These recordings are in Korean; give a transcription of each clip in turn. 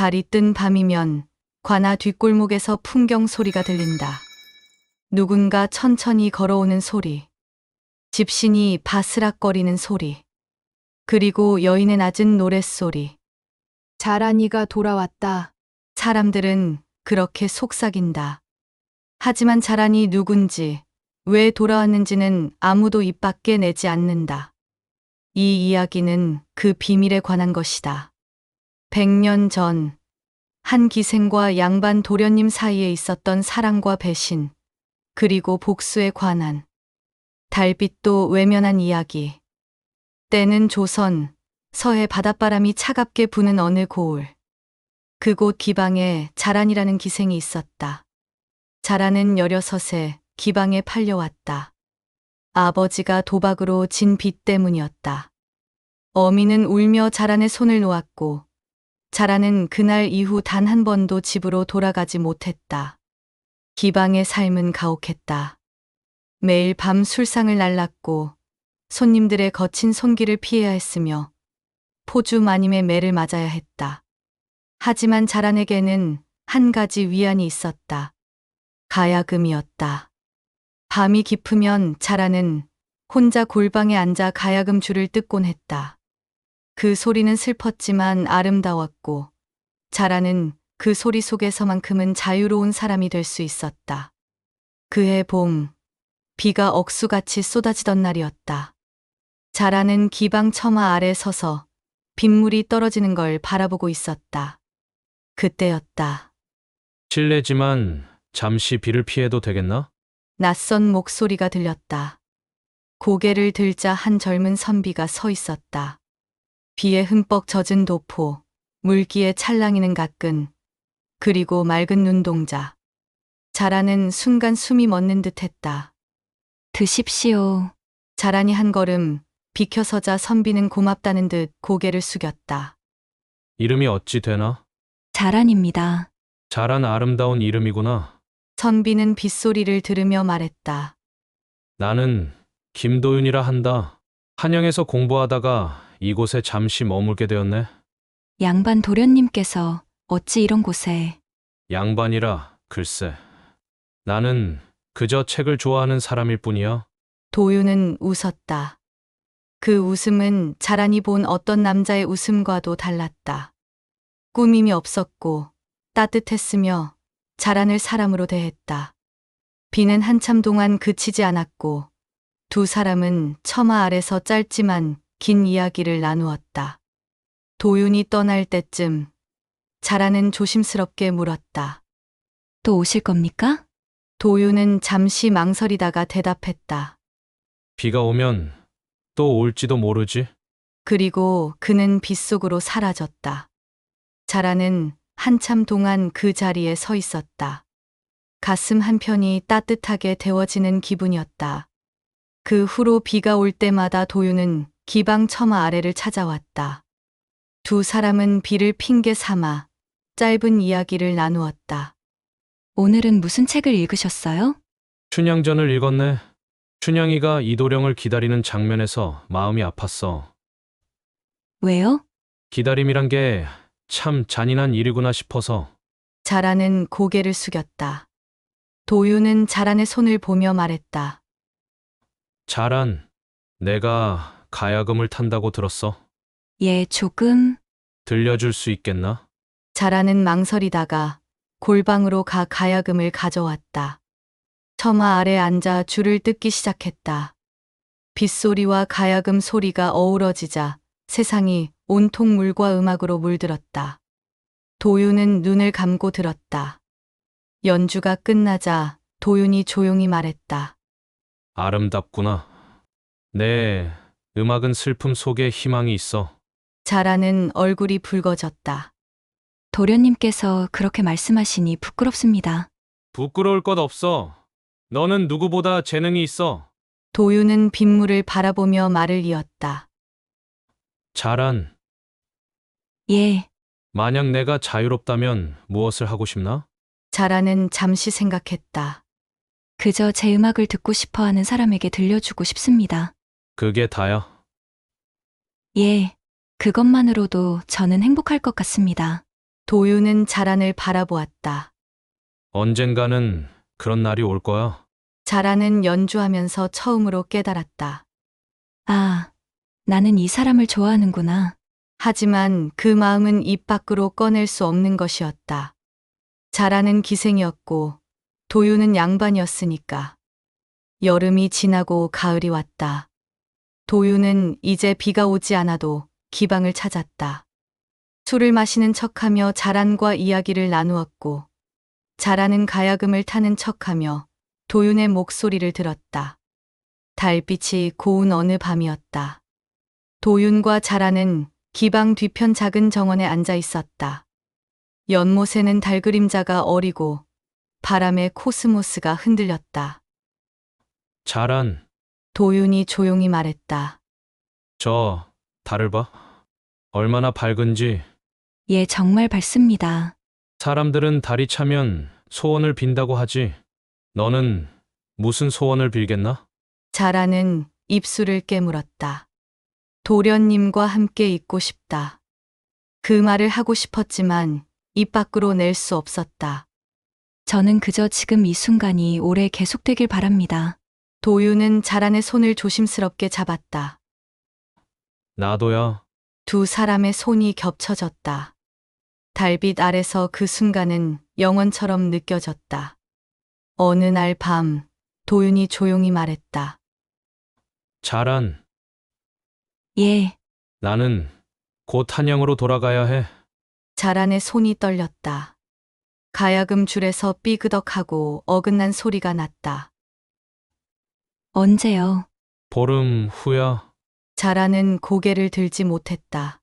달이 뜬 밤이면 관아 뒷골목에서 풍경 소리가 들린다. 누군가 천천히 걸어오는 소리, 집신이 바스락거리는 소리, 그리고 여인의 낮은 노랫소리. 자란이가 돌아왔다. 사람들은 그렇게 속삭인다. 하지만 자란이 누군지, 왜 돌아왔는지는 아무도 입 밖에 내지 않는다. 이 이야기는 그 비밀에 관한 것이다. 100년 전, 한 기생과 양반 도련님 사이에 있었던 사랑과 배신, 그리고 복수에 관한 달빛도 외면한 이야기. 때는 조선, 서해 바닷바람이 차갑게 부는 어느 고을. 그곳 기방에 자란이라는 기생이 있었다. 자란은 16에 기방에 팔려왔다. 아버지가 도박으로 진 빚 때문이었다. 어미는 울며 자란의 손을 놓았고 자란은 그날 이후 단 한 번도 집으로 돌아가지 못했다. 기방의 삶은 가혹했다. 매일 밤 술상을 날랐고 손님들의 거친 손길을 피해야 했으며 포주 마님의 매를 맞아야 했다. 하지만 자란에게는 한 가지 위안이 있었다. 가야금이었다. 밤이 깊으면 자란은 혼자 골방에 앉아 가야금 줄을 뜯곤 했다. 그 소리는 슬펐지만 아름다웠고 자란은 그 소리 속에서만큼은 자유로운 사람이 될 수 있었다. 그해 봄, 비가 억수같이 쏟아지던 날이었다. 자란은 기방 처마 아래 서서 빗물이 떨어지는 걸 바라보고 있었다. 그때였다. 실례지만 잠시 비를 피해도 되겠나? 낯선 목소리가 들렸다. 고개를 들자 한 젊은 선비가 서 있었다. 비에 흠뻑 젖은 도포, 물기에 찰랑이는 가끈, 그리고 맑은 눈동자. 자란은 순간 숨이 멎는 듯했다. 드십시오. 자란이 한 걸음 비켜서자 선비는 고맙다는 듯 고개를 숙였다. 이름이 어찌 되나? 자란입니다. 잘한 아름다운 이름이구나. 선비는 빗소리를 들으며 말했다. 나는 김도윤이라 한다. 한양에서 공부하다가 이곳에 잠시 머물게 되었네. 양반 도련님께서 어찌 이런 곳에. 양반이라 글쎄. 나는 그저 책을 좋아하는 사람일 뿐이야. 도윤은 웃었다. 그 웃음은 자란이 본 어떤 남자의 웃음과도 달랐다. 꾸밈이 없었고 따뜻했으며 자란을 사람으로 대했다. 비는 한참 동안 그치지 않았고 두 사람은 처마 아래서 짧지만 긴 이야기를 나누었다. 도윤이 떠날 때쯤 자란은 조심스럽게 물었다. 또 오실 겁니까? 도윤은 잠시 망설이다가 대답했다. 비가 오면 또 올지도 모르지. 그리고 그는 빗속으로 사라졌다. 자란은 한참 동안 그 자리에 서 있었다. 가슴 한편이 따뜻하게 데워지는 기분이었다. 그 후로 비가 올 때마다 도윤은 기방 처마 아래를 찾아왔다. 두 사람은 비를 핑계 삼아 짧은 이야기를 나누었다. 오늘은 무슨 책을 읽으셨어요? 춘향전을 읽었네. 춘향이가 이도령을 기다리는 장면에서 마음이 아팠어. 왜요? 기다림이란 게 참 잔인한 일이구나 싶어서. 자란은 고개를 숙였다. 도윤은 자란의 손을 보며 말했다. 자란, 내가 가야금을 탄다고 들었어. 예, 조금. 들려줄 수 있겠나? 자란은 망설이다가 골방으로 가 가야금을 가져왔다. 처마 아래 앉아 줄을 뜯기 시작했다. 빗소리와 가야금 소리가 어우러지자 세상이 온통 물과 음악으로 물들었다. 도윤은 눈을 감고 들었다. 연주가 끝나자 도윤이 조용히 말했다. 아름답구나. 네, 음악은 슬픔 속에 희망이 있어. 자라는 얼굴이 붉어졌다. 도련님께서 그렇게 말씀하시니 부끄럽습니다. 부끄러울 것 없어. 너는 누구보다 재능이 있어. 도윤은 빗물을 바라보며 말을 이었다. 자란, 예, 만약 내가 자유롭다면 무엇을 하고 싶나? 자라는 잠시 생각했다. 그저 제 음악을 듣고 싶어 하는 사람에게 들려주고 싶습니다. 그게 다야. 예, 그것만으로도 저는 행복할 것 같습니다. 도윤은 자란을 바라보았다. 언젠가는 그런 날이 올 거야. 자란은 연주하면서 처음으로 깨달았다. 아, 나는 이 사람을 좋아하는구나. 하지만 그 마음은 입 밖으로 꺼낼 수 없는 것이었다. 자라는 기생이었고 도윤은 양반이었으니까. 여름이 지나고 가을이 왔다. 도윤은 이제 비가 오지 않아도 기방을 찾았다. 술을 마시는 척하며 자란과 이야기를 나누었고 자란은 가야금을 타는 척하며 도윤의 목소리를 들었다. 달빛이 고운 어느 밤이었다. 도윤과 자란은 기방 뒤편 작은 정원에 앉아 있었다. 연못에는 달 그림자가 어리고 바람에 코스모스가 흔들렸다. 자란, 도윤이 조용히 말했다. 저 달을 봐. 얼마나 밝은지. 예, 정말 밝습니다. 사람들은 달이 차면 소원을 빈다고 하지. 너는 무슨 소원을 빌겠나? 자라는 입술을 깨물었다. 도련님과 함께 있고 싶다. 그 말을 하고 싶었지만 입 밖으로 낼 수 없었다. 저는 그저 지금 이 순간이 오래 계속되길 바랍니다. 도윤은 자란의 손을 조심스럽게 잡았다. 나도야. 두 사람의 손이 겹쳐졌다. 달빛 아래서 그 순간은 영원처럼 느껴졌다. 어느 날 밤, 도윤이 조용히 말했다. 자란, 예, 나는 곧 한양으로 돌아가야 해. 자란의 손이 떨렸다. 가야금 줄에서 삐그덕하고 어긋난 소리가 났다. 언제요? 보름 후야. 자라는 고개를 들지 못했다.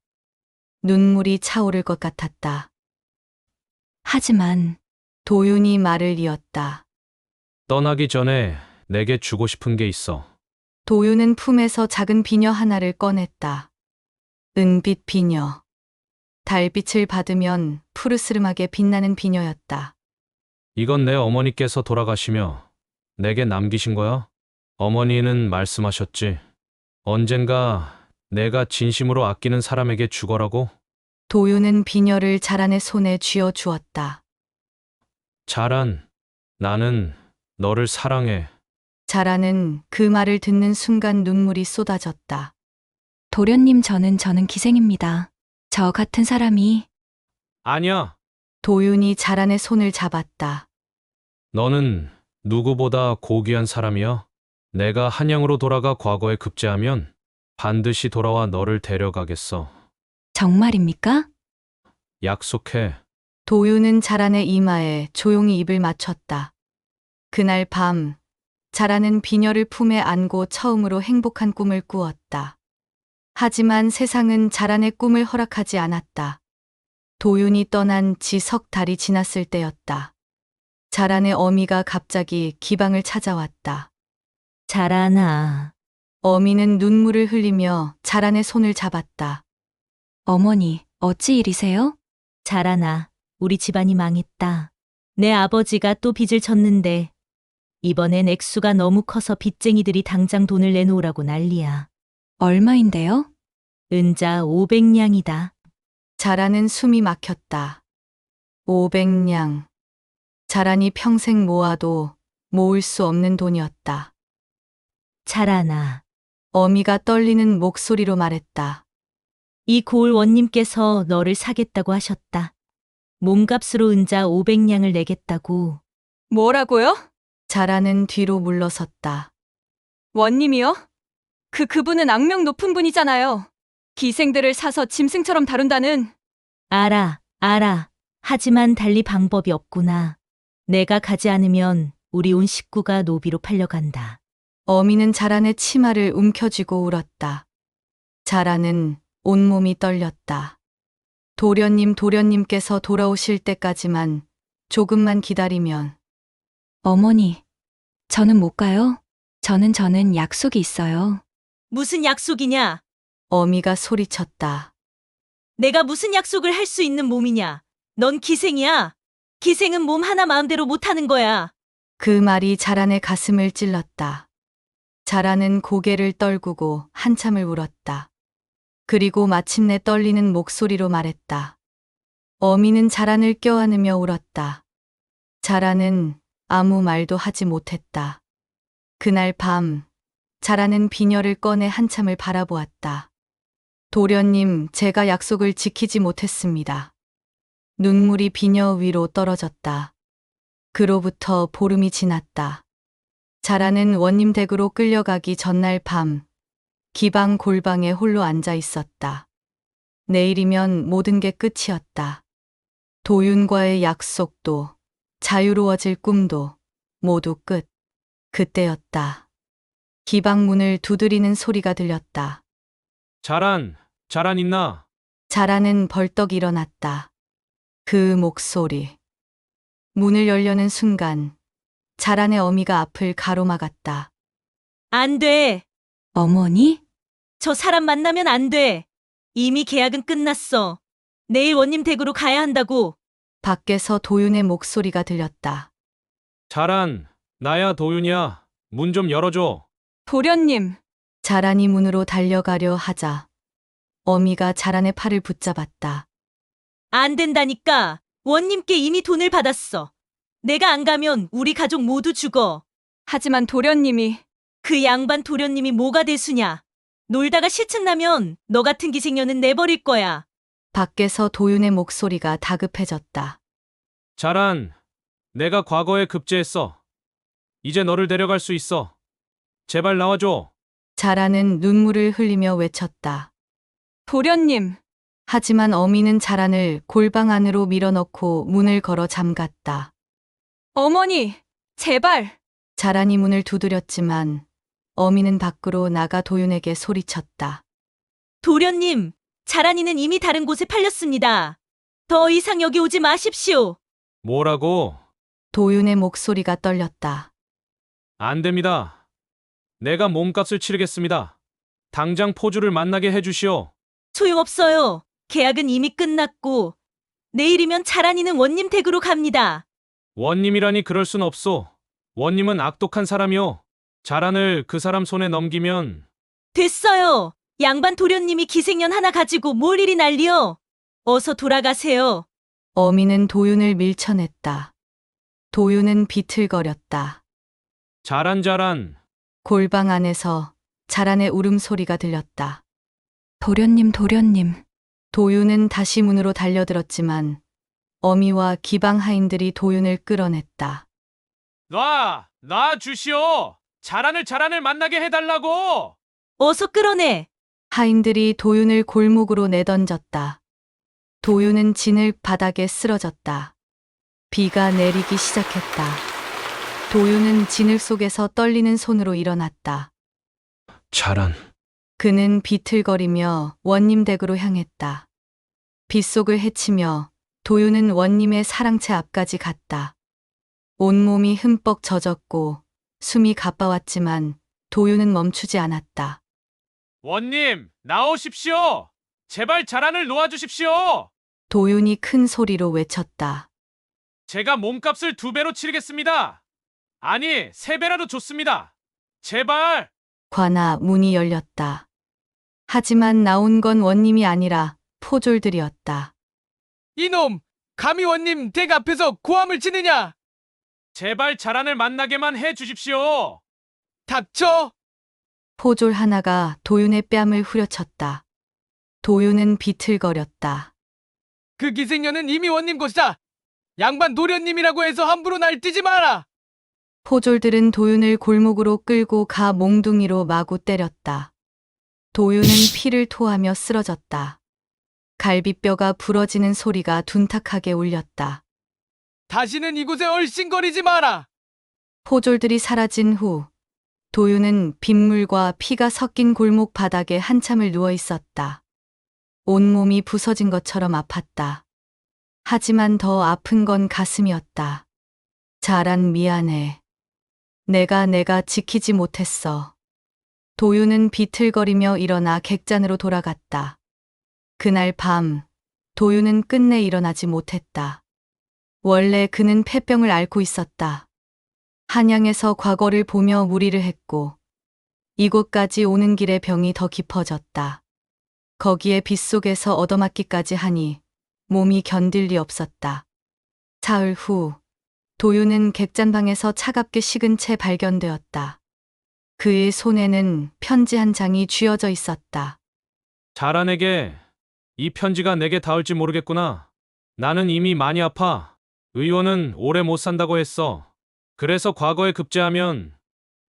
눈물이 차오를 것 같았다. 하지만 도윤이 말을 이었다. 떠나기 전에 내게 주고 싶은 게 있어. 도윤은 품에서 작은 비녀 하나를 꺼냈다. 은빛 비녀. 달빛을 받으면 푸르스름하게 빛나는 비녀였다. 이건 내 어머니께서 돌아가시며 내게 남기신 거야? 어머니는 말씀하셨지. 언젠가 내가 진심으로 아끼는 사람에게 주거라고. 도윤은 비녀를 자란의 손에 쥐어 주었다. 자란, 나는 너를 사랑해. 자란은 그 말을 듣는 순간 눈물이 쏟아졌다. 도련님, 저는 기생입니다. 저 같은 사람이 아니야. 도윤이 자란의 손을 잡았다. 너는 누구보다 고귀한 사람이야. 내가 한양으로 돌아가 과거에 급제하면 반드시 돌아와 너를 데려가겠어. 정말입니까? 약속해. 도윤은 자란의 이마에 조용히 입을 맞췄다. 그날 밤, 자란은 비녀를 품에 안고 처음으로 행복한 꿈을 꾸었다. 하지만 세상은 자란의 꿈을 허락하지 않았다. 도윤이 떠난 지 석 달이 지났을 때였다. 자란의 어미가 갑자기 기방을 찾아왔다. 자란아, 어미는 눈물을 흘리며 자란의 손을 잡았다. 어머니, 어찌 일이세요? 자란아, 우리 집안이 망했다. 내 아버지가 또 빚을 졌는데 이번엔 액수가 너무 커서 빚쟁이들이 당장 돈을 내놓으라고 난리야. 얼마인데요? 은자 500냥이다. 자란은 숨이 막혔다. 500냥. 자란이 평생 모아도 모을 수 없는 돈이었다. 자란아, 어미가 떨리는 목소리로 말했다. 이 고을 원님께서 너를 사겠다고 하셨다. 몸값으로 은자 500냥을 내겠다고. 뭐라고요? 자라는 뒤로 물러섰다. 원님이요? 그분은 악명 높은 분이잖아요. 기생들을 사서 짐승처럼 다룬다는. 알아. 하지만 달리 방법이 없구나. 내가 가지 않으면 우리 온 식구가 노비로 팔려간다. 어미는 자란의 치마를 움켜쥐고 울었다. 자란은 온몸이 떨렸다. 도련님께서 돌아오실 때까지만 조금만 기다리면. 어머니, 저는 못 가요. 저는 약속이 있어요. 무슨 약속이냐? 어미가 소리쳤다. 내가 무슨 약속을 할 수 있는 몸이냐? 넌 기생이야. 기생은 몸 하나 마음대로 못하는 거야. 그 말이 자란의 가슴을 찔렀다. 자란은 고개를 떨구고 한참을 울었다. 그리고 마침내 떨리는 목소리로 말했다. 어미는 자란을 껴안으며 울었다. 자란은 아무 말도 하지 못했다. 그날 밤, 자란은 비녀를 꺼내 한참을 바라보았다. 도련님, 제가 약속을 지키지 못했습니다. 눈물이 비녀 위로 떨어졌다. 그로부터 보름이 지났다. 자라는 원님 댁으로 끌려가기 전날 밤, 기방 골방에 홀로 앉아 있었다. 내일이면 모든 게 끝이었다. 도윤과의 약속도, 자유로워질 꿈도 모두 끝. 그때였다. 기방 문을 두드리는 소리가 들렸다. 자란 있나? 자라는 벌떡 일어났다. 그 목소리. 문을 열려는 순간 자란의 어미가 앞을 가로막았다. 안 돼. 어머니? 저 사람 만나면 안 돼. 이미 계약은 끝났어. 내일 원님 댁으로 가야 한다고. 밖에서 도윤의 목소리가 들렸다. 자란, 나야 도윤이야. 문 좀 열어줘. 도련님, 자란이 문으로 달려가려 하자 어미가 자란의 팔을 붙잡았다. 안 된다니까. 원님께 이미 돈을 받았어. 내가 안 가면 우리 가족 모두 죽어. 하지만 도련님이 그 양반 도련님이 뭐가 대수냐. 놀다가 실증나면 너 같은 기생년은 내버릴 거야. 밖에서 도윤의 목소리가 다급해졌다. 자란, 내가 과거에 급제했어. 이제 너를 데려갈 수 있어. 제발 나와줘. 자란은 눈물을 흘리며 외쳤다. 도련님, 하지만 어미는 자란을 골방 안으로 밀어넣고 문을 걸어 잠갔다. 어머니, 제발. 자란이 문을 두드렸지만 어미는 밖으로 나가 도윤에게 소리쳤다. 도련님, 자란이는 이미 다른 곳에 팔렸습니다. 더 이상 여기 오지 마십시오. 뭐라고? 도윤의 목소리가 떨렸다. 안 됩니다. 내가 몸값을 치르겠습니다. 당장 포주를 만나게 해주시오. 소용없어요. 계약은 이미 끝났고 내일이면 자란이는 원님 댁으로 갑니다. 원님이라니 그럴 순 없소. 원님은 악독한 사람이오. 자란을 그 사람 손에 넘기면 됐어요. 양반 도련님이 기생년 하나 가지고 뭘 이리 난리요. 어서 돌아가세요. 어미는 도윤을 밀쳐냈다. 도윤은 비틀거렸다. 자란. 골방 안에서 자란의 울음소리가 들렸다. 도련님, 도련님. 도윤은 다시 문으로 달려들었지만 어미와 기방 하인들이 도윤을 끌어냈다. 놔 주시오. 자란을 만나게 해달라고. 어서 끌어내. 하인들이 도윤을 골목으로 내던졌다. 도윤은 진흙 바닥에 쓰러졌다. 비가 내리기 시작했다. 도윤은 진흙 속에서 떨리는 손으로 일어났다. 자란. 그는 비틀거리며 원님 댁으로 향했다. 빗속을 헤치며 도윤은 원님의 사랑채 앞까지 갔다. 온몸이 흠뻑 젖었고 숨이 가빠왔지만 도윤은 멈추지 않았다. 원님, 나오십시오. 제발 자란을 놓아주십시오. 도윤이 큰 소리로 외쳤다. 제가 몸값을 2배로 치르겠습니다. 아니, 3배라도 좋습니다. 제발. 관아 문이 열렸다. 하지만 나온 건 원님이 아니라 포졸들이었다. 이놈! 감히 원님 댁 앞에서 고함을 치느냐! 제발 자란을 만나게만 해 주십시오. 닥쳐! 포졸 하나가 도윤의 뺨을 후려쳤다. 도윤은 비틀거렸다. 그 기생년은 이미 원님 것이다! 양반 도련님이라고 해서 함부로 날뛰지 마라! 포졸들은 도윤을 골목으로 끌고 가 몽둥이로 마구 때렸다. 도윤은 피를 토하며 쓰러졌다. 갈비뼈가 부러지는 소리가 둔탁하게 울렸다. 다시는 이곳에 얼씬거리지 마라! 포졸들이 사라진 후 도윤은 빗물과 피가 섞인 골목 바닥에 한참을 누워 있었다. 온몸이 부서진 것처럼 아팠다. 하지만 더 아픈 건 가슴이었다. 자란 미안해. 내가 지키지 못했어. 도윤은 비틀거리며 일어나 객잔으로 돌아갔다. 그날 밤 도윤은 끝내 일어나지 못했다. 원래 그는 폐병을 앓고 있었다. 한양에서 과거를 보며 무리를 했고 이곳까지 오는 길에 병이 더 깊어졌다. 거기에 빗속에서 얻어맞기까지 하니 몸이 견딜 리 없었다. 사흘 후 도윤은 객잔방에서 차갑게 식은 채 발견되었다. 그의 손에는 편지 한 장이 쥐어져 있었다. 자라에게 이 편지가 내게 닿을지 모르겠구나. 나는 이미 많이 아파. 의원은 오래 못 산다고 했어. 그래서 과거에 급제하면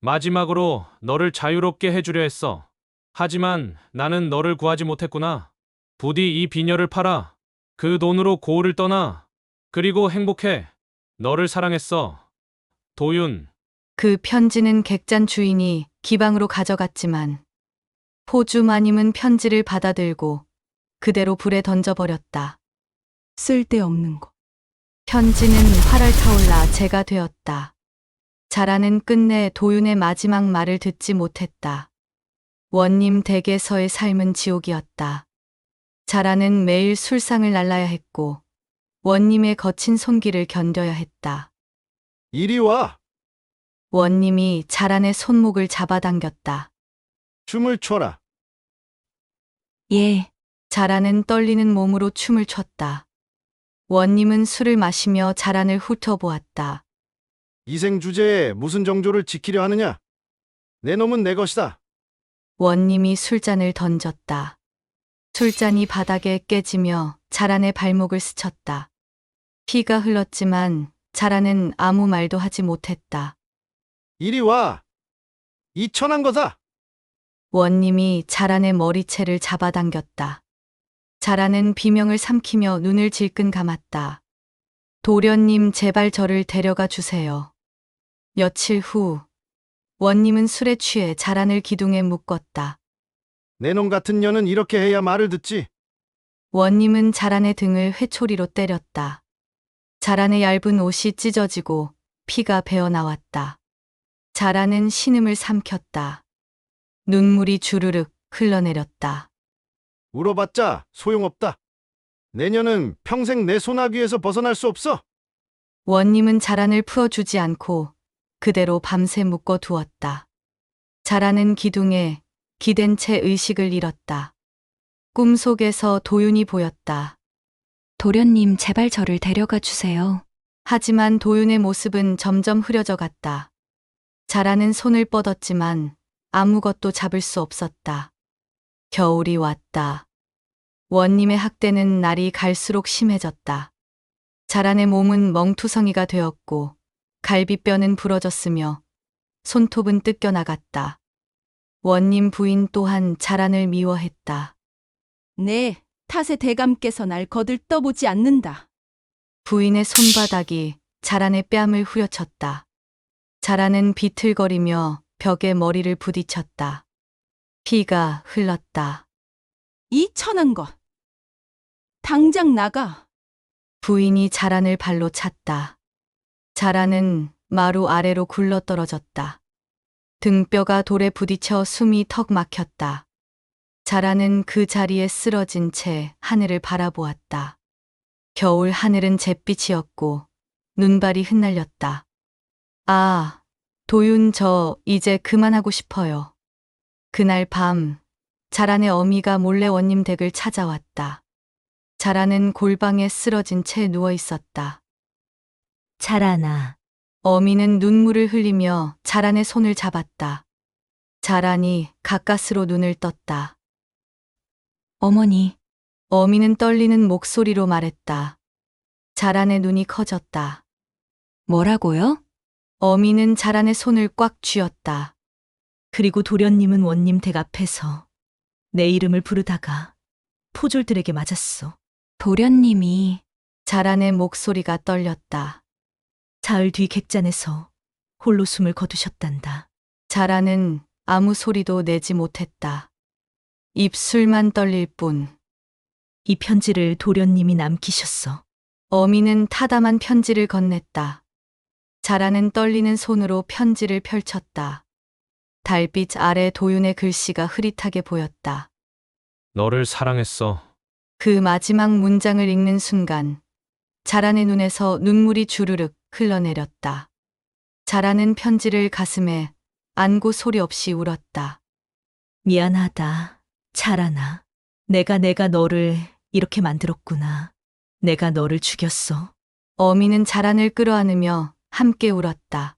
마지막으로 너를 자유롭게 해주려 했어. 하지만 나는 너를 구하지 못했구나. 부디 이 비녀를 팔아. 그 돈으로 고을을 떠나. 그리고 행복해. 너를 사랑했어. 도윤. 그 편지는 객잔 주인이 기방으로 가져갔지만 포주 마님은 편지를 받아들고 그대로 불에 던져버렸다. 쓸데없는 거. 편지는 활활 타올라 재가 되었다. 자라는 끝내 도윤의 마지막 말을 듣지 못했다. 원님 댁에서의 삶은 지옥이었다. 자라는 매일 술상을 날라야 했고 원님의 거친 손길을 견뎌야 했다. 이리 와. 원님이 자란의 손목을 잡아당겼다. 춤을 춰라. 예, 자라는 떨리는 몸으로 춤을 췄다. 원님은 술을 마시며 자란을 훑어보았다. 이생 주제에 무슨 정조를 지키려 하느냐? 내 놈은 내 것이다. 원님이 술잔을 던졌다. 술잔이 바닥에 깨지며 자란의 발목을 스쳤다. 피가 흘렀지만 자란은 아무 말도 하지 못했다. 이리 와. 이 천한 거다. 원님이 자란의 머리채를 잡아당겼다. 자란은 비명을 삼키며 눈을 질끈 감았다. 도련님 제발 저를 데려가 주세요. 며칠 후 원님은 술에 취해 자란을 기둥에 묶었다. 내 놈 같은 년은 이렇게 해야 말을 듣지. 원님은 자란의 등을 회초리로 때렸다. 자란의 얇은 옷이 찢어지고 피가 배어나왔다. 자란은 신음을 삼켰다. 눈물이 주르륵 흘러내렸다. 울어봤자 소용없다. 내년은 평생 내 소나귀에서 벗어날 수 없어. 원님은 자란을 풀어주지 않고 그대로 밤새 묶어 두었다. 자란은 기둥에 기댄 채 의식을 잃었다. 꿈속에서 도윤이 보였다. 도련님 제발 저를 데려가 주세요. 하지만 도윤의 모습은 점점 흐려져 갔다. 자란은 손을 뻗었지만 아무것도 잡을 수 없었다. 겨울이 왔다. 원님의 학대는 날이 갈수록 심해졌다. 자란의 몸은 멍투성이가 되었고 갈비뼈는 부러졌으며 손톱은 뜯겨나갔다. 원님 부인 또한 자란을 미워했다. 내 탓에 대감께서 날 거들떠보지 않는다. 부인의 손바닥이 자란의 뺨을 후려쳤다. 자란은 비틀거리며 벽에 머리를 부딪혔다. 피가 흘렀다. 이 천한 것. 당장 나가. 부인이 자란을 발로 찼다. 자란은 마루 아래로 굴러떨어졌다. 등뼈가 돌에 부딪혀 숨이 턱 막혔다. 자란은 그 자리에 쓰러진 채 하늘을 바라보았다. 겨울 하늘은 잿빛이었고 눈발이 흩날렸다. 아, 도윤 저 이제 그만하고 싶어요. 그날 밤 자란의 어미가 몰래 원님 댁을 찾아왔다. 자란은 골방에 쓰러진 채 누워 있었다. 자라나. 어미는 눈물을 흘리며 자란의 손을 잡았다. 자란이 가까스로 눈을 떴다. 어머니, 어미는 떨리는 목소리로 말했다. 자란의 눈이 커졌다. 뭐라고요? 어미는 자란의 손을 꽉 쥐었다. 그리고 도련님은 원님 댁 앞에서 내 이름을 부르다가 포졸들에게 맞았어. 도련님이 자란의 목소리가 떨렸다. 사흘 뒤 객잔에서 홀로 숨을 거두셨단다. 자란은 아무 소리도 내지 못했다. 입술만 떨릴 뿐. 이 편지를 도련님이 남기셨어. 어미는 타담한 편지를 건넸다. 자란은 떨리는 손으로 편지를 펼쳤다. 달빛 아래 도윤의 글씨가 흐릿하게 보였다. 너를 사랑했어. 그 마지막 문장을 읽는 순간 자란의 눈에서 눈물이 주르륵 흘러내렸다. 자란은 편지를 가슴에 안고 소리 없이 울었다. 미안하다. 자라나. 내가 너를 이렇게 만들었구나. 내가 너를 죽였어. 어미는 자란을 끌어안으며 함께 울었다.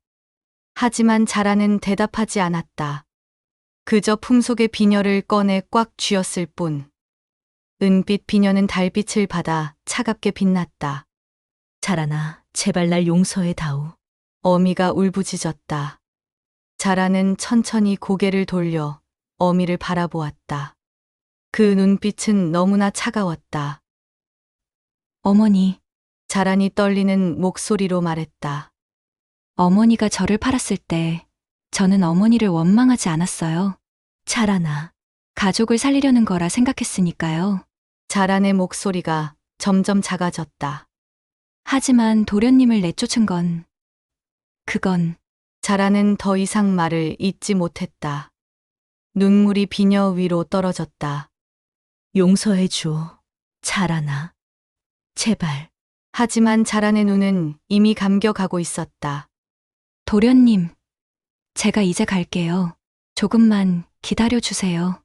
하지만 자란은 대답하지 않았다. 그저 품속의 비녀를 꺼내 꽉 쥐었을 뿐. 은빛 비녀는 달빛을 받아 차갑게 빛났다. 자라나, 제발 날 용서해 다오. 어미가 울부짖었다. 자라는 천천히 고개를 돌려 어미를 바라보았다. 그 눈빛은 너무나 차가웠다. 어머니, 자란이 떨리는 목소리로 말했다. 어머니가 저를 팔았을 때 저는 어머니를 원망하지 않았어요. 자라나, 가족을 살리려는 거라 생각했으니까요. 자란의 목소리가 점점 작아졌다. 하지만 도련님을 내쫓은 건, 그건 자라는 더 이상 말을 잇지 못했다. 눈물이 비녀 위로 떨어졌다. 용서해 줘. 자라나. 제발. 하지만 자란의 눈은 이미 감겨가고 있었다. 도련님, 제가 이제 갈게요. 조금만 기다려 주세요.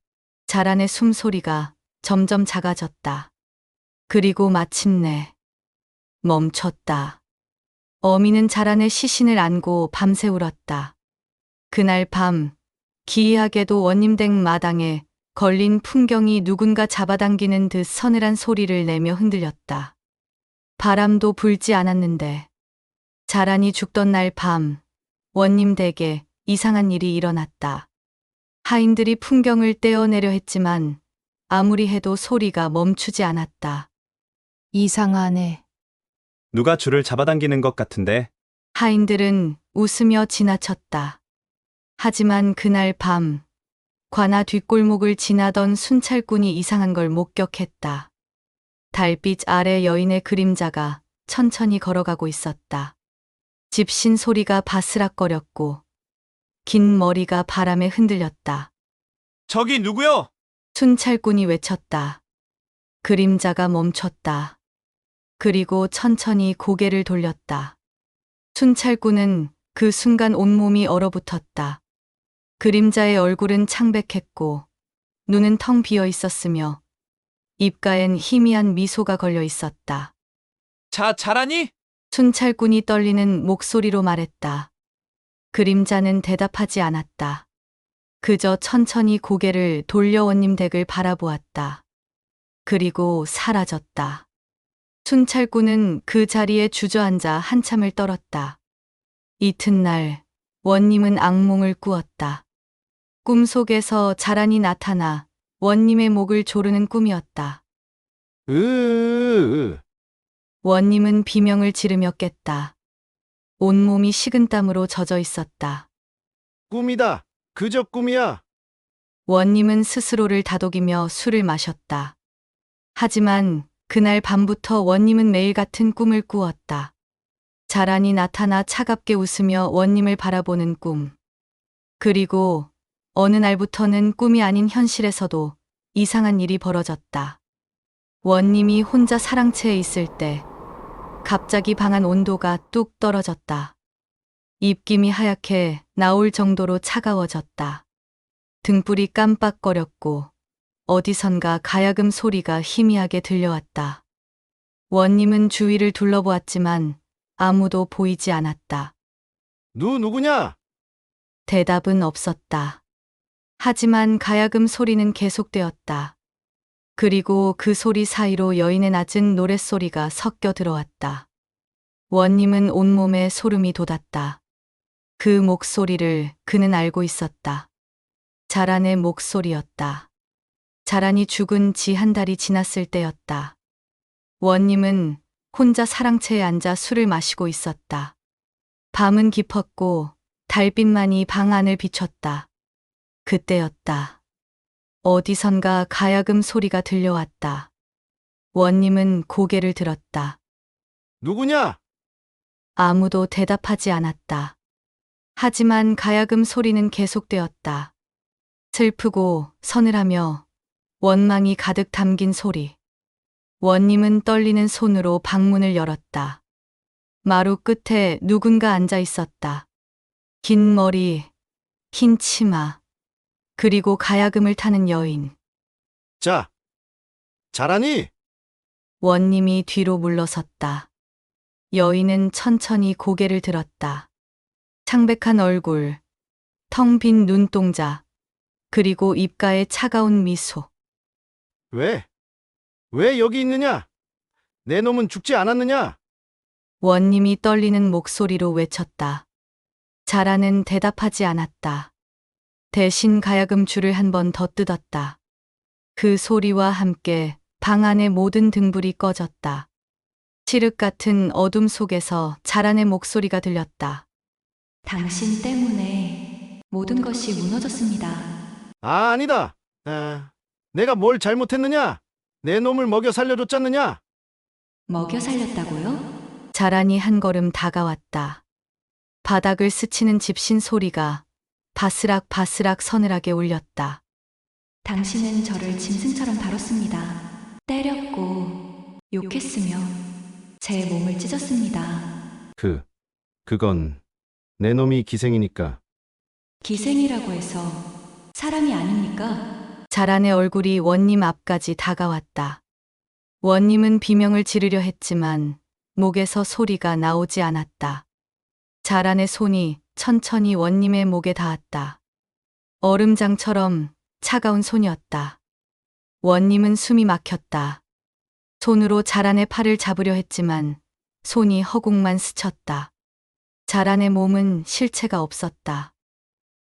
자란의 숨소리가 점점 작아졌다. 그리고 마침내 멈췄다. 어미는 자란의 시신을 안고 밤새 울었다. 그날 밤 기이하게도 원님댁 마당에 걸린 풍경이 누군가 잡아당기는 듯 서늘한 소리를 내며 흔들렸다. 바람도 불지 않았는데 자란이 죽던 날 밤 원님 댁에 이상한 일이 일어났다. 하인들이 풍경을 떼어내려 했지만 아무리 해도 소리가 멈추지 않았다. 이상하네. 누가 줄을 잡아당기는 것 같은데. 하인들은 웃으며 지나쳤다. 하지만 그날 밤 관아 뒷골목을 지나던 순찰꾼이 이상한 걸 목격했다. 달빛 아래 여인의 그림자가 천천히 걸어가고 있었다. 집신 소리가 바스락거렸고 긴 머리가 바람에 흔들렸다. 저기 누구요? 순찰꾼이 외쳤다. 그림자가 멈췄다. 그리고 천천히 고개를 돌렸다. 순찰꾼은 그 순간 온몸이 얼어붙었다. 그림자의 얼굴은 창백했고 눈은 텅 비어 있었으며 입가엔 희미한 미소가 걸려 있었다. 자라니? 순찰꾼이 떨리는 목소리로 말했다. 그림자는 대답하지 않았다. 그저 천천히 고개를 돌려 원님 댁을 바라보았다. 그리고 사라졌다. 순찰꾼은 그 자리에 주저앉아 한참을 떨었다. 이튿날 원님은 악몽을 꾸었다. 꿈속에서 자란이 나타나 원님의 목을 조르는 꿈이었다. 원님은 비명을 지르며 깼다. 온몸이 식은땀으로 젖어 있었다. 꿈이다. 그저 꿈이야. 원님은 스스로를 다독이며 술을 마셨다. 하지만 그날 밤부터 원님은 매일 같은 꿈을 꾸었다. 자란이 나타나 차갑게 웃으며 원님을 바라보는 꿈. 그리고 어느 날부터는 꿈이 아닌 현실에서도 이상한 일이 벌어졌다. 원님이 혼자 사랑채에 있을 때 갑자기 방 안 온도가 뚝 떨어졌다. 입김이 하얗게 나올 정도로 차가워졌다. 등불이 깜빡거렸고 어디선가 가야금 소리가 희미하게 들려왔다. 원님은 주위를 둘러보았지만 아무도 보이지 않았다. 누구냐? 대답은 없었다. 하지만 가야금 소리는 계속되었다. 그리고 그 소리 사이로 여인의 낮은 노랫소리가 섞여 들어왔다. 원님은 온몸에 소름이 돋았다. 그 목소리를 그는 알고 있었다. 자란의 목소리였다. 자란이 죽은 지 한 달이 지났을 때였다. 원님은 혼자 사랑채에 앉아 술을 마시고 있었다. 밤은 깊었고 달빛만이 방 안을 비췄다. 그때였다. 어디선가 가야금 소리가 들려왔다. 원님은 고개를 들었다. 누구냐? 아무도 대답하지 않았다. 하지만 가야금 소리는 계속되었다. 슬프고 서늘하며 원망이 가득 담긴 소리. 원님은 떨리는 손으로 방문을 열었다. 마루 끝에 누군가 앉아 있었다. 긴 머리, 흰 치마, 그리고 가야금을 타는 여인. 자라니? 원님이 뒤로 물러섰다. 여인은 천천히 고개를 들었다. 창백한 얼굴, 텅 빈 눈동자, 그리고 입가에 차가운 미소. 왜? 왜 여기 있느냐? 내 놈은 죽지 않았느냐? 원님이 떨리는 목소리로 외쳤다. 자라는 대답하지 않았다. 대신 가야금 줄을 한 번 더 뜯었다. 그 소리와 함께 방 안의 모든 등불이 꺼졌다. 칠흑 같은 어둠 속에서 자란의 목소리가 들렸다. 당신 때문에 모든 것이 무너졌습니다. 아, 아니다. 내가 뭘 잘못했느냐? 내 놈을 먹여 살려줬잖느냐? 먹여 살렸다고요? 자란이 한 걸음 다가왔다. 바닥을 스치는 집신 소리가 바스락 바스락 서늘하게 울렸다. 당신은 저를 짐승처럼 다뤘습니다. 때렸고 욕했으며 제 몸을 찢었습니다. 그건 내 놈이 기생이니까. 기생이라고 해서 사람이 아닙니까? 자란의 얼굴이 원님 앞까지 다가왔다. 원님은 비명을 지르려 했지만 목에서 소리가 나오지 않았다. 자란의 손이 천천히 원님의 목에 닿았다. 얼음장처럼 차가운 손이었다. 원님은 숨이 막혔다. 손으로 자란의 팔을 잡으려 했지만 손이 허공만 스쳤다. 자란의 몸은 실체가 없었다.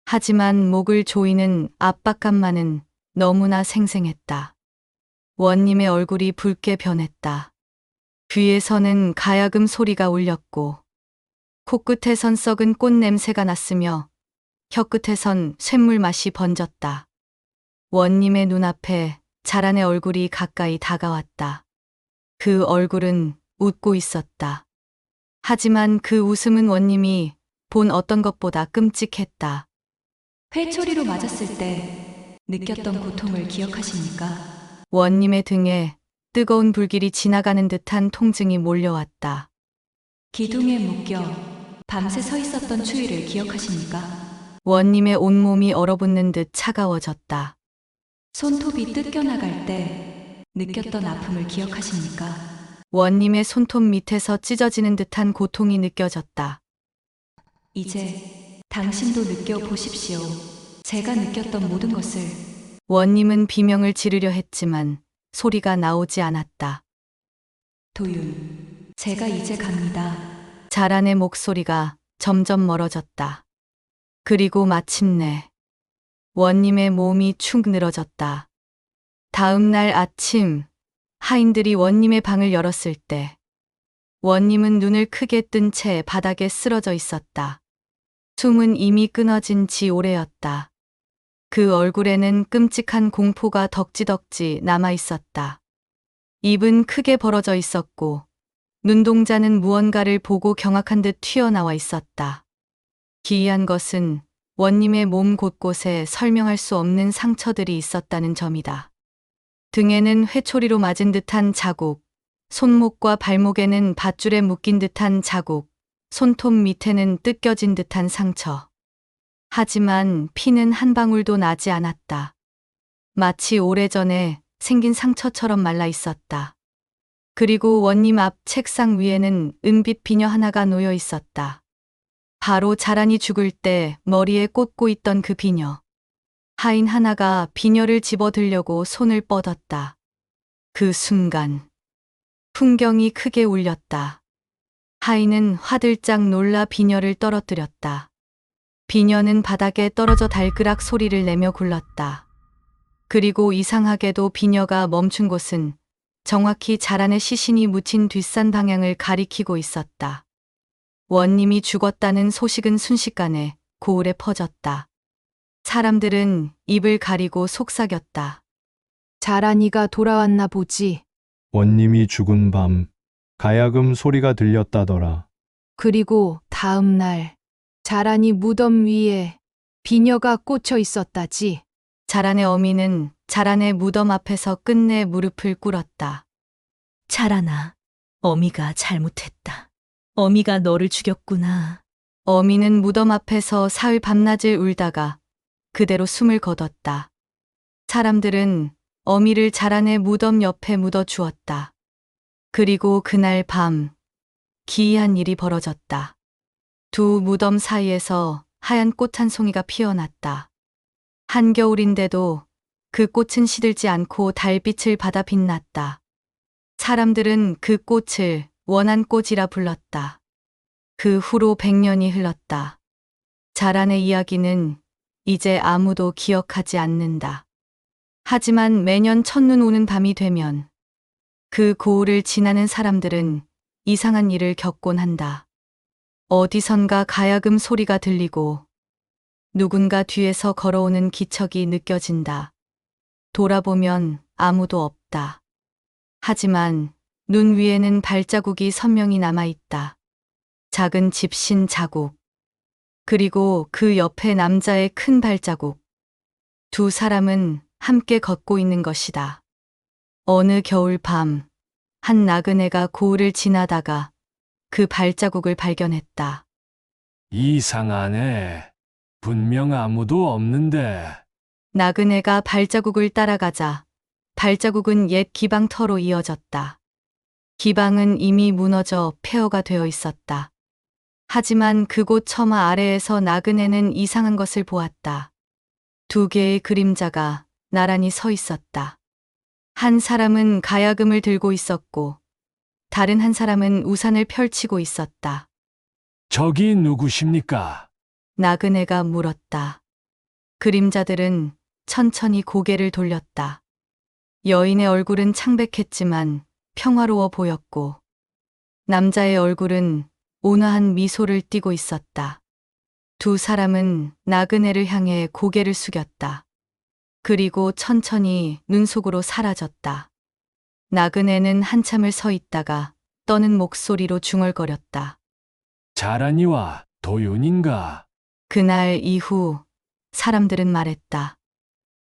하지만 목을 조이는 압박감만은 너무나 생생했다. 원님의 얼굴이 붉게 변했다. 귀에서는 가야금 소리가 울렸고 코끝에선 썩은 꽃 냄새가 났으며 혀끝에선 쇳물 맛이 번졌다. 원님의 눈앞에 자란의 얼굴이 가까이 다가왔다. 그 얼굴은 웃고 있었다. 하지만 그 웃음은 원님이 본 어떤 것보다 끔찍했다. 회초리로 맞았을 때 느꼈던 고통을 기억하십니까? 원님의 등에 뜨거운 불길이 지나가는 듯한 통증이 몰려왔다. 기둥에 묶여 밤새 서 있었던 추위를 기억하십니까? 원님의 온몸이 얼어붙는 듯 차가워졌다. 손톱이 뜯겨나갈 때 느꼈던 아픔을 기억하십니까? 원님의 손톱 밑에서 찢어지는 듯한 고통이 느껴졌다. 이제 당신도 느껴보십시오. 제가 느꼈던 모든 것을. 원님은 비명을 지르려 했지만 소리가 나오지 않았다. 도윤, 제가 이제 갑니다. 자란의 목소리가 점점 멀어졌다. 그리고 마침내 원님의 몸이 축 늘어졌다. 다음 날 아침 하인들이 원님의 방을 열었을 때 원님은 눈을 크게 뜬 채 바닥에 쓰러져 있었다. 숨은 이미 끊어진 지 오래였다. 그 얼굴에는 끔찍한 공포가 덕지덕지 남아 있었다. 입은 크게 벌어져 있었고 눈동자는 무언가를 보고 경악한 듯 튀어나와 있었다. 기이한 것은 원님의 몸 곳곳에 설명할 수 없는 상처들이 있었다는 점이다. 등에는 회초리로 맞은 듯한 자국, 손목과 발목에는 밧줄에 묶인 듯한 자국, 손톱 밑에는 뜯겨진 듯한 상처. 하지만 피는 한 방울도 나지 않았다. 마치 오래전에 생긴 상처처럼 말라 있었다. 그리고 원님 앞 책상 위에는 은빛 비녀 하나가 놓여 있었다. 바로 자란이 죽을 때 머리에 꽂고 있던 그 비녀. 하인 하나가 비녀를 집어들려고 손을 뻗었다. 그 순간 풍경이 크게 울렸다. 하인은 화들짝 놀라 비녀를 떨어뜨렸다. 비녀는 바닥에 떨어져 달그락 소리를 내며 굴렀다. 그리고 이상하게도 비녀가 멈춘 곳은 정확히 자란의 시신이 묻힌 뒷산 방향을 가리키고 있었다. 원님이 죽었다는 소식은 순식간에 고을에 퍼졌다. 사람들은 입을 가리고 속삭였다. 자란이가 돌아왔나 보지. 원님이 죽은 밤 가야금 소리가 들렸다더라. 그리고 다음 날 자란이 무덤 위에 비녀가 꽂혀 있었다지. 자란의 어미는 자란의 무덤 앞에서 끝내 무릎을 꿇었다. 자란아, 어미가 잘못했다. 어미가 너를 죽였구나. 어미는 무덤 앞에서 사흘 밤낮을 울다가 그대로 숨을 거뒀다. 사람들은 어미를 자란의 무덤 옆에 묻어 주었다. 그리고 그날 밤 기이한 일이 벌어졌다. 두 무덤 사이에서 하얀 꽃 한 송이가 피어났다. 한겨울인데도 그 꽃은 시들지 않고 달빛을 받아 빛났다. 사람들은 그 꽃을 원한 꽃이라 불렀다. 그 후로 100년이 흘렀다. 자란의 이야기는 이제 아무도 기억하지 않는다. 하지만 매년 첫눈 오는 밤이 되면 그 고을을 지나는 사람들은 이상한 일을 겪곤 한다. 어디선가 가야금 소리가 들리고 누군가 뒤에서 걸어오는 기척이 느껴진다. 돌아보면 아무도 없다. 하지만 눈 위에는 발자국이 선명히 남아있다. 작은 집신 자국. 그리고 그 옆에 남자의 큰 발자국. 두 사람은 함께 걷고 있는 것이다. 어느 겨울 밤, 한 나그네가 고을을 지나다가 그 발자국을 발견했다. 이상하네. 분명 아무도 없는데. 나그네가 발자국을 따라가자 발자국은 옛 기방터로 이어졌다. 기방은 이미 무너져 폐허가 되어 있었다. 하지만 그곳 처마 아래에서 나그네는 이상한 것을 보았다. 두 개의 그림자가 나란히 서 있었다. 한 사람은 가야금을 들고 있었고 다른 한 사람은 우산을 펼치고 있었다. 저기 누구십니까? 나그네가 물었다. 그림자들은 천천히 고개를 돌렸다. 여인의 얼굴은 창백했지만 평화로워 보였고 남자의 얼굴은 온화한 미소를 띠고 있었다. 두 사람은 나그네를 향해 고개를 숙였다. 그리고 천천히 눈 속으로 사라졌다. 나그네는 한참을 서 있다가 떠는 목소리로 중얼거렸다. 자란이와 도윤인가? 그날 이후 사람들은 말했다.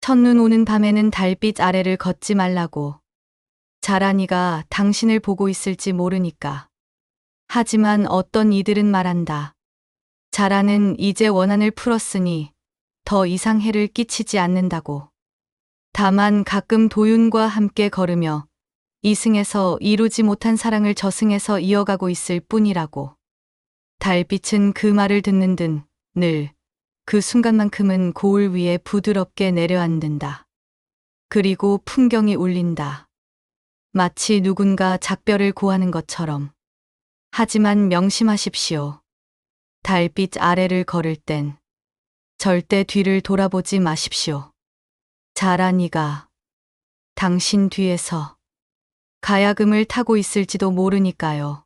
첫눈 오는 밤에는 달빛 아래를 걷지 말라고. 자란이가 당신을 보고 있을지 모르니까. 하지만 어떤 이들은 말한다. 자란은 이제 원한을 풀었으니 더 이상 해를 끼치지 않는다고. 다만 가끔 도윤과 함께 걸으며 이승에서 이루지 못한 사랑을 저승에서 이어가고 있을 뿐이라고. 달빛은 그 말을 듣는 듯 늘 그 순간만큼은 고을 위에 부드럽게 내려앉는다. 그리고 풍경이 울린다. 마치 누군가 작별을 고하는 것처럼. 하지만 명심하십시오. 달빛 아래를 걸을 땐 절대 뒤를 돌아보지 마십시오. 자란이가 당신 뒤에서 가야금을 타고 있을지도 모르니까요.